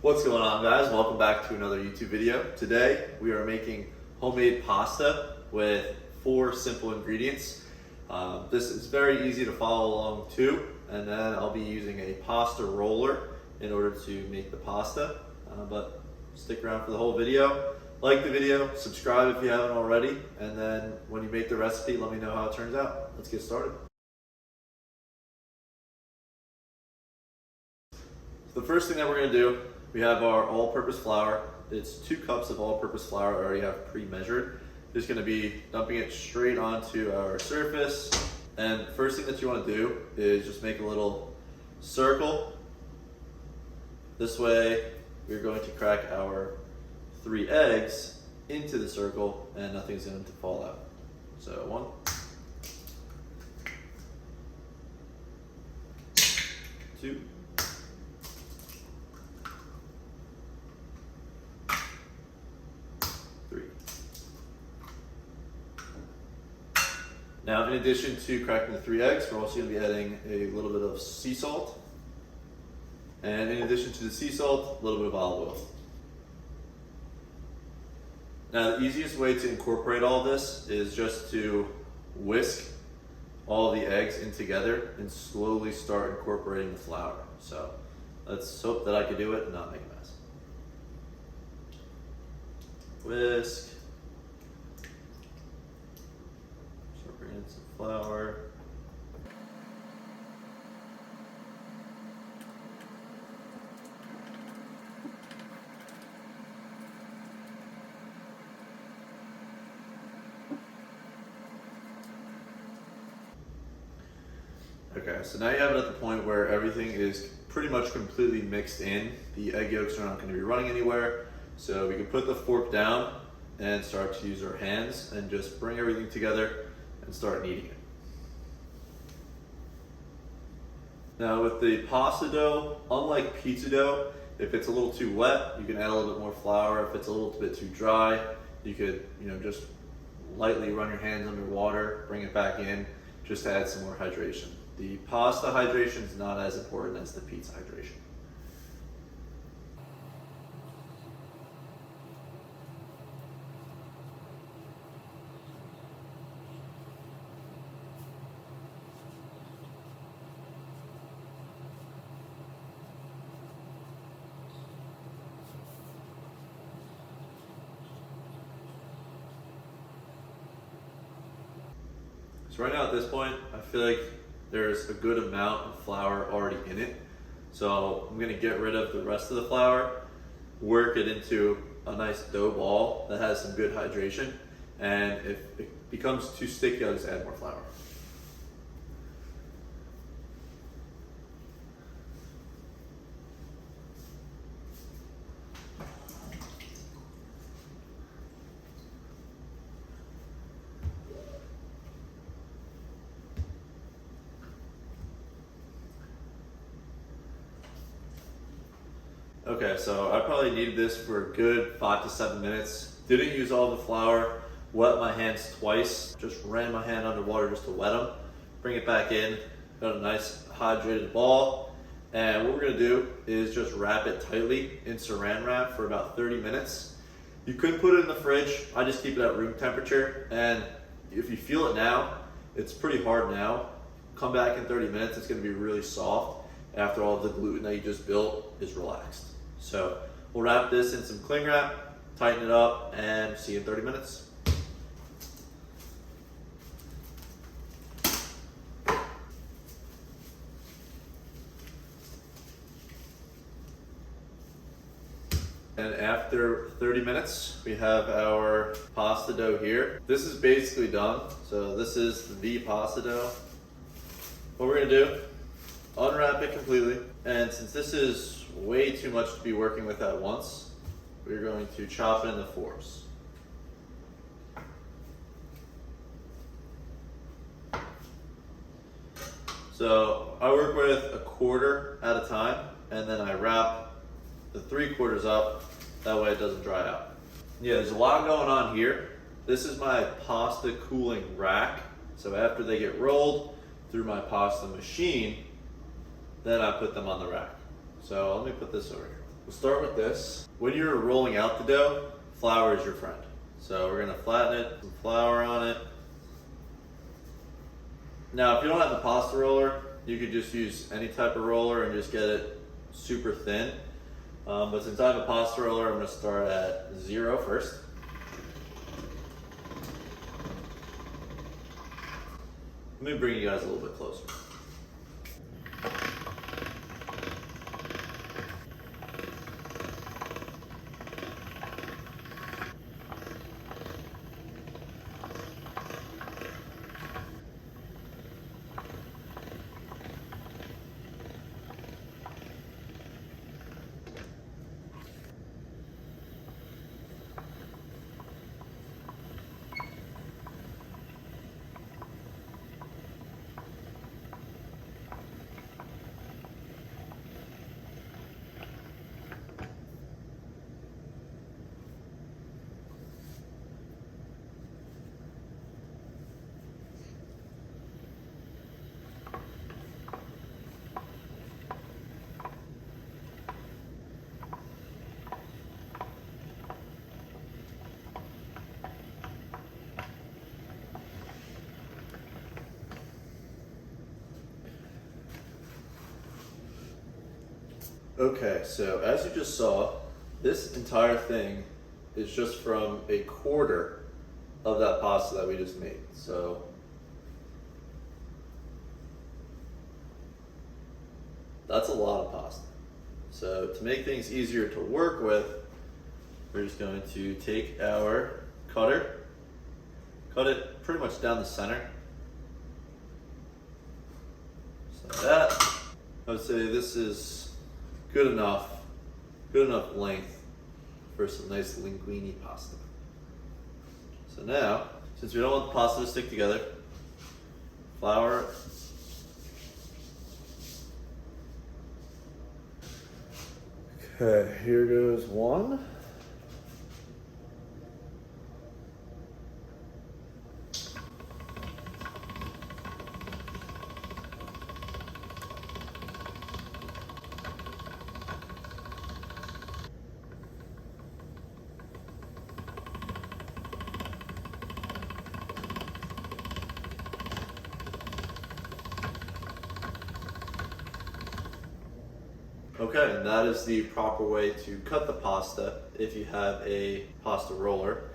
What's going on, guys? Welcome back to another YouTube video. Today we are making homemade pasta with 4 simple ingredients. This is very easy to follow along too, and then I'll be using a pasta roller in order to make the pasta. But stick around for the whole video. Like the video, subscribe if you haven't already, and then when you make the recipe, let me know how it turns out. Let's get started. The first thing that we're going to do, we have our all-purpose flour. It's 2 cups of all-purpose flour I already have pre-measured. Just going to be dumping it straight onto our surface. And first thing that you want to do is just make a little circle. This way we're going to crack our 3 eggs into the circle and nothing's going to fall out. So 1, 2, 3. Now, in addition to cracking the 3 eggs, we're also going to be adding a little bit of sea salt. And in addition to the sea salt, a little bit of olive oil. Now, the easiest way to incorporate all this is just to whisk all the eggs in together and slowly start incorporating the flour. So let's hope that I can do it and not make a mess. Whisk. Start bringing in some flour. Okay, so now you have it at the point where everything is pretty much completely mixed in. The egg yolks are not going to be running anywhere. So we can put the fork down and start to use our hands and just bring everything together and start kneading it. Now with the pasta dough, unlike pizza dough, if it's a little too wet, you can add a little bit more flour. If it's a little bit too dry, you could, just lightly run your hands under water, bring it back in, just to add some more hydration. The pasta hydration is not as important as the pizza hydration. So right now at this point, I feel like there's a good amount of flour already in it. So I'm gonna get rid of the rest of the flour, work it into a nice dough ball that has some good hydration. And if it becomes too sticky, I'll just add more flour. Okay, so I probably needed this for a good 5 to 7 minutes. Didn't use all the flour, wet my hands twice, just ran my hand underwater just to wet them. Bring it back in, got a nice hydrated ball. And what we're gonna do is just wrap it tightly in saran wrap for about 30 minutes. You could put it in the fridge. I just keep it at room temperature. And if you feel it now, it's pretty hard now. Come back in 30 minutes, it's gonna be really soft after all the gluten that you just built is relaxed. So we'll wrap this in some cling wrap, tighten it up, and see you in 30 minutes. And after 30 minutes, we have our pasta dough here. This is basically done. So this is the pasta dough. What we're gonna do, unwrap it completely. And since this is way too much to be working with at once, we're going to chop it into 4s. So I work with a 1/4 at a time, and then I wrap the 3/4 up, that way it doesn't dry out. Yeah, there's a lot going on here. This is my pasta cooling rack. So after they get rolled through my pasta machine, then I put them on the rack. So let me put this over here. We'll start with this. When you're rolling out the dough, flour is your friend. So we're gonna flatten it, some flour on it. Now, if you don't have the pasta roller, you could just use any type of roller and just get it super thin. But since I have a pasta roller, I'm gonna start at 0 first. Let me bring you guys a little bit closer. Okay, so as you just saw, this entire thing is just from a quarter of that pasta that we just made. So that's a lot of pasta. So to make things easier to work with, we're just going to take our cutter, cut it pretty much down the center. Just like that. I would say this is good enough length for some nice linguine pasta. So now, since we don't want the pasta to stick together, flour. Okay, here goes one. Okay, and that is the proper way to cut the pasta if you have a pasta roller.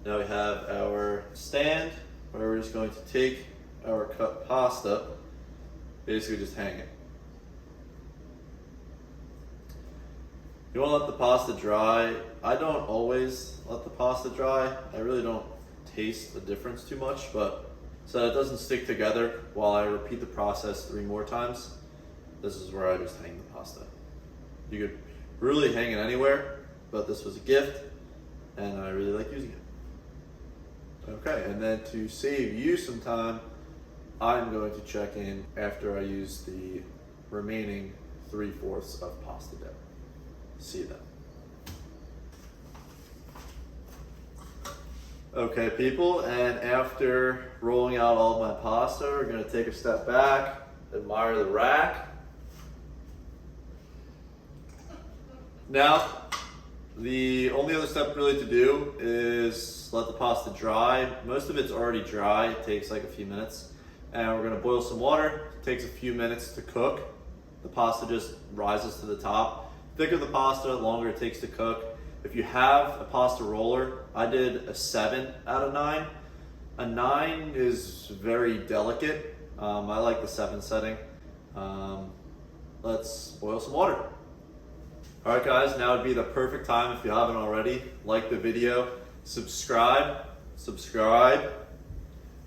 Now we have our stand where we're just going to take our cut pasta, basically just hang it. You want to let the pasta dry. I don't always let the pasta dry. I really don't taste the difference too much, but so that it doesn't stick together while I repeat the process 3 more times, this is where I just hang the pasta. You could really hang it anywhere, but this was a gift and I really like using it. Okay, and then to save you some time, I'm going to check in after I use the remaining 3/4 of pasta dough. See you then. Okay, people, and after rolling out all my pasta, we're gonna take a step back, admire the rack. Now, the only other step really to do is let the pasta dry. Most of it's already dry, it takes like a few minutes. And we're gonna boil some water, it takes a few minutes to cook. The pasta just rises to the top. Thicker the pasta, longer it takes to cook. If you have a pasta roller, I did a 7 out of 9. A 9 is very delicate. I like the 7 setting. Let's boil some water. All right, guys, now would be the perfect time if you haven't already. Like the video, subscribe,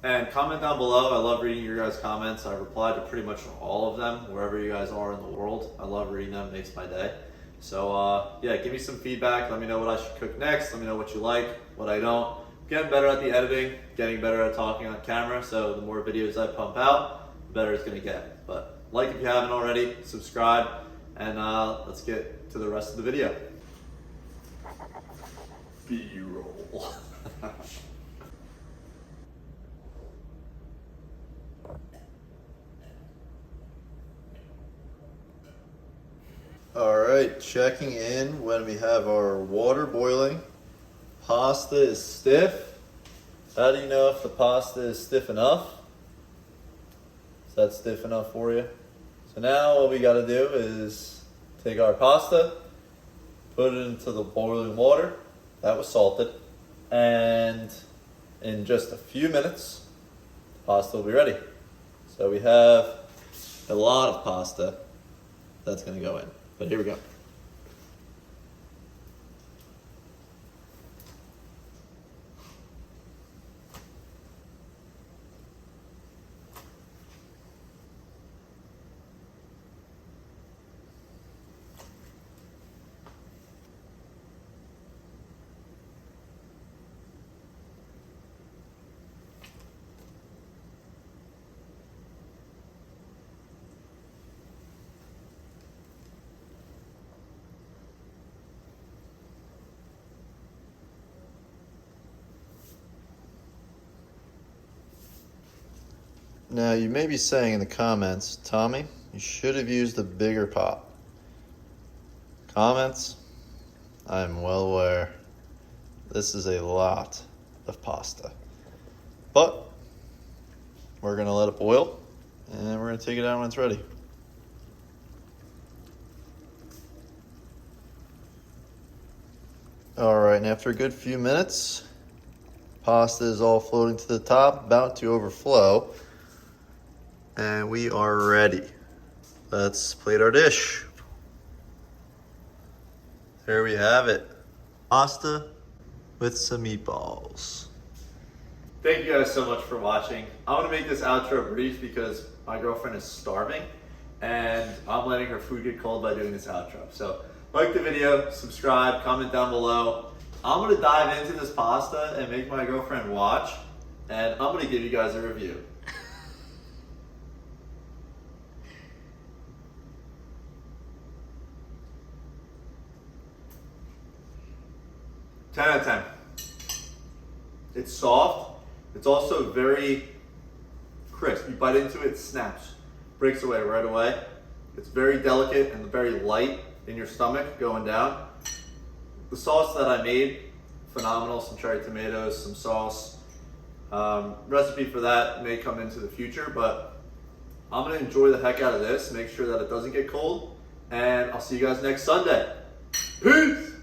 and comment down below. I love reading your guys' comments. I reply to pretty much all of them, wherever you guys are in the world. I love reading them, it makes my day. So yeah, give me some feedback. Let me know what I should cook next. Let me know what you like, what I don't. Getting better at the editing, getting better at talking on camera. So the more videos I pump out, the better it's gonna get. But like if you haven't already, subscribe, and let's get to the rest of the video. B-roll. All right. right, checking in when we have our water boiling. Pasta is stiff. How do you know if the pasta is stiff enough? Is that stiff enough for you? So now what we got to do is take our pasta, put it into the boiling water that was salted, and in just a few minutes, the pasta will be ready. So we have a lot of pasta that's going to go in. But here we go. Now you may be saying in the comments, Tommy, you should have used a bigger pot. Comments, I'm well aware this is a lot of pasta. But we're gonna let it boil and we're gonna take it out when it's ready. All right, and after a good few minutes, pasta is all floating to the top, about to overflow. And we are ready. Let's plate our dish. There we have it. Pasta with some meatballs. Thank you guys so much for watching. I'm gonna make this outro brief because my girlfriend is starving and I'm letting her food get cold by doing this outro. So like the video, subscribe, comment down below. I'm gonna dive into this pasta and make my girlfriend watch, and I'm gonna give you guys a review. 10 out of 10. It's soft. It's also very crisp. You bite into it, it snaps, breaks away right away. It's very delicate and very light in your stomach going down. The sauce that I made, phenomenal. Some cherry tomatoes, some sauce. Recipe for that may come into the future, but I'm gonna enjoy the heck out of this, make sure that it doesn't get cold, and I'll see you guys next Sunday. Peace!